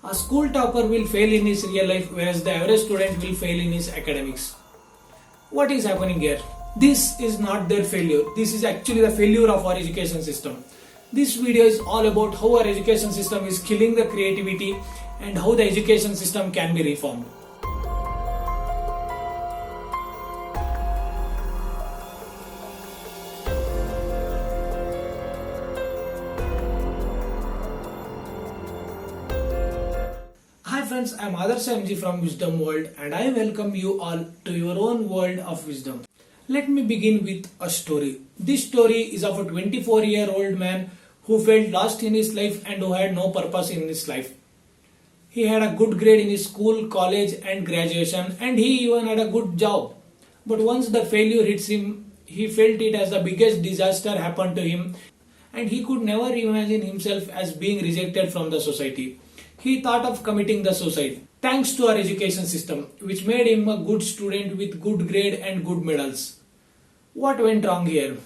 A school topper will fail in his real life, whereas the average student will fail in his academics. What is happening here? This is not their failure. This is actually the failure of our education system. This video is all about how our education system is killing the creativity and how the education system can be reformed. Hi friends, I am Adarsh MG from Wisdom World and I welcome you all to your own world of wisdom. Let me begin with a story. This story is of a 24-year-old man who felt lost in his life and who had no purpose in his life. He had a good grade in his school, college and graduation, and he even had a good job. But once the failure hits him, he felt it as the biggest disaster happened to him and he could never imagine himself as being rejected from the society. He thought of committing the suicide. Thanks to our education system, which made him a good student with good grade and good medals. What went wrong here?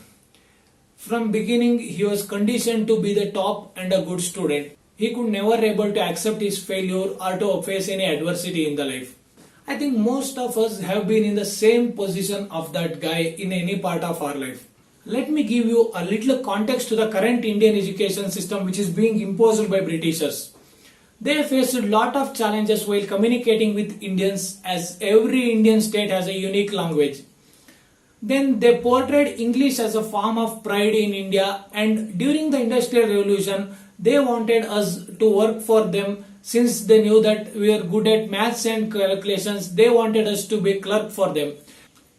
From beginning, he was conditioned to be the top and a good student. He could never able to accept his failure or to face any adversity in the life. I think most of us have been in the same position of that guy in any part of our life. Let me give you a little context to the current Indian education system which is being imposed by Britishers. They faced a lot of challenges while communicating with Indians, as every Indian state has a unique language. Then they portrayed English as a form of pride in India, and during the Industrial Revolution they wanted us to work for them. Since they knew that we were good at maths and calculations, they wanted us to be clerk for them.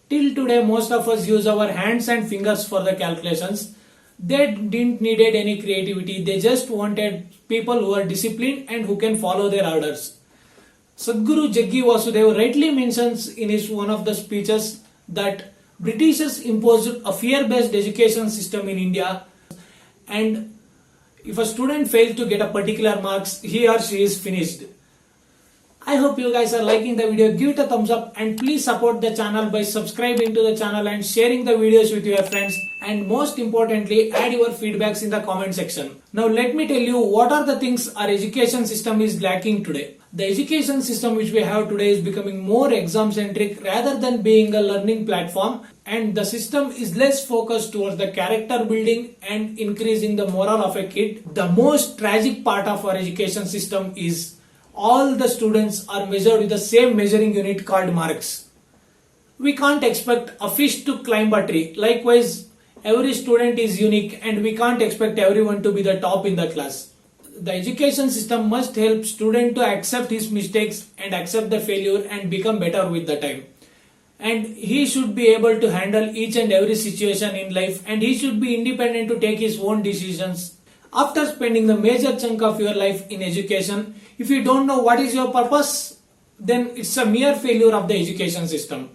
Till today most of us use our hands and fingers for the calculations. They didn't needed any creativity, they just wanted people who are disciplined and who can follow their orders. Sadhguru Jaggi Vasudev rightly mentions in his one of the speeches that Britishers imposed a fear-based education system in India, and if a student fails to get a particular marks, he or she is finished. I hope you guys are liking the video. Give it a thumbs up and please support the channel by subscribing to the channel and sharing the videos with your friends, and most importantly add your feedbacks in the comment section. Now let me tell you what are the things our education system is lacking today. The education system which we have today is becoming more exam centric rather than being a learning platform, and the system is less focused towards the character building and increasing the morale of a kid. The most tragic part of our education system is all the students are measured with the same measuring unit called marks. We can't expect a fish to climb a tree. Likewise, every student is unique and we can't expect everyone to be the top in the class. The education system must help student to accept his mistakes and accept the failure and become better with the time. And he should be able to handle each and every situation in life, and he should be independent to take his own decisions. After spending the major chunk of your life in education, if you don't know what is your purpose, then it's a mere failure of the education system.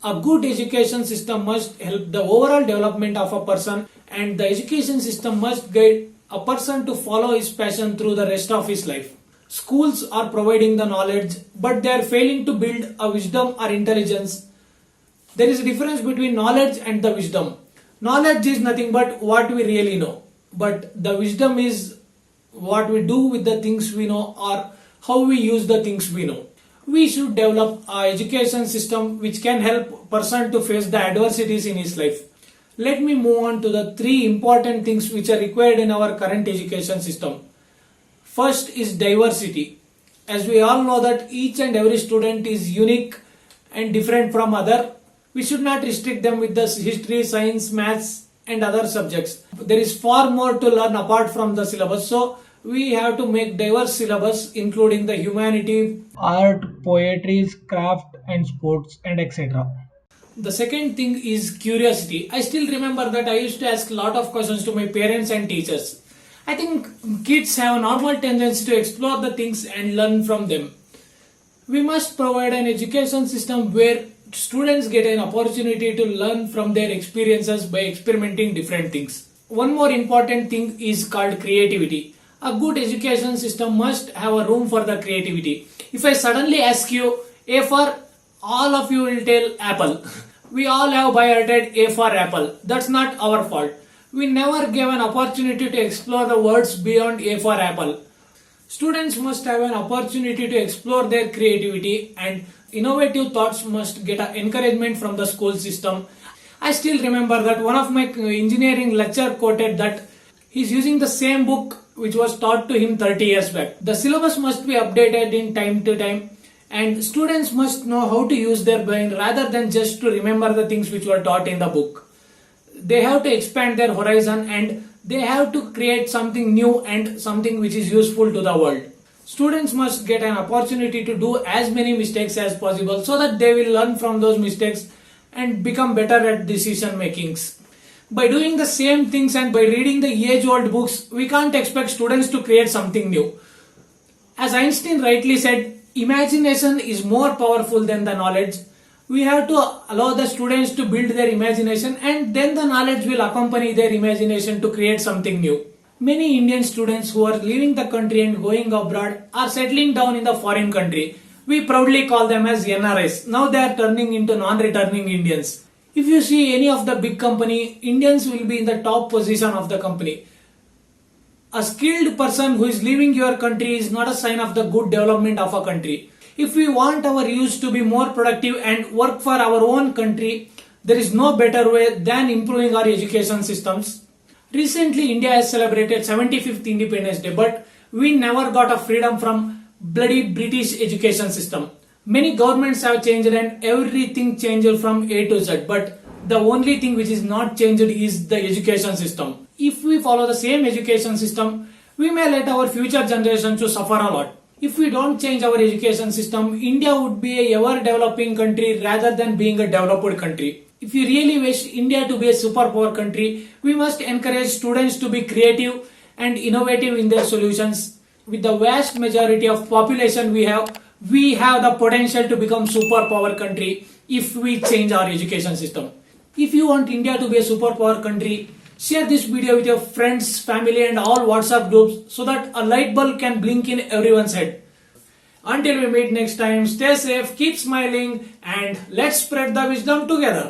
A good education system must help the overall development of a person, and the education system must guide a person to follow his passion through the rest of his life. Schools are providing the knowledge, but they are failing to build a wisdom or intelligence. There is a difference between knowledge and the wisdom. Knowledge is nothing but what we really know, but the wisdom is what we do with the things we know or how we use the things we know. We should develop an education system which can help person to face the adversities in his life. Let me move on to the three important things which are required in our current education system. First is diversity. As we all know that each and every student is unique and different from other, we should not restrict them with the history, science, maths and other subjects. There is far more to learn apart from the syllabus, so we have to make diverse syllabus including the humanity, art, poetry, craft and sports and etc. The second thing is curiosity. I still remember that I used to ask a lot of questions to my parents and teachers. I think kids have a normal tendency to explore the things and learn from them. We must provide an education system where students get an opportunity to learn from their experiences by experimenting different things. One more important thing is called creativity. A good education system must have a room for the creativity. If I suddenly ask you A for, all of you will tell apple. We all have by hearted A for apple. That's not our fault. We never gave an opportunity to explore the words beyond A for apple. Students must have an opportunity to explore their creativity, and innovative thoughts must get an encouragement from the school system. I still remember that one of my engineering lecturer quoted that he's using the same book which was taught to him 30 years back. The syllabus must be updated in time to time, and students must know how to use their brain rather than just to remember the things which were taught in the book. They have to expand their horizon, and they have to create something new and something which is useful to the world. Students must get an opportunity to do as many mistakes as possible so that they will learn from those mistakes and become better at decision makings. By doing the same things and by reading the age-old books, we can't expect students to create something new. As Einstein rightly said, imagination is more powerful than the knowledge. We have to allow the students to build their imagination, and then the knowledge will accompany their imagination to create something new. Many Indian students who are leaving the country and going abroad are settling down in the foreign country. We proudly call them as NRIs. Now they are turning into non-returning Indians. If you see any of the big company, Indians will be in the top position of the company. A skilled person who is leaving your country is not a sign of the good development of a country. If we want our youth to be more productive and work for our own country, there is no better way than improving our education systems. Recently, India has celebrated 75th Independence Day, but we never got a freedom from bloody British education system. Many governments have changed and everything changed from A to Z, but the only thing which is not changed is the education system. If we follow the same education system, we may let our future generations to suffer a lot. If we don't change our education system, India would be a ever-developing country rather than being a developed country. If you really wish India to be a superpower country, we must encourage students to be creative and innovative in their solutions. With the vast majority of population we have the potential to become superpower country if we change our education system. If you want India to be a superpower country, share this video with your friends, family and all WhatsApp groups so that a light bulb can blink in everyone's head. Until we meet next time, stay safe, keep smiling, and let's spread the wisdom together.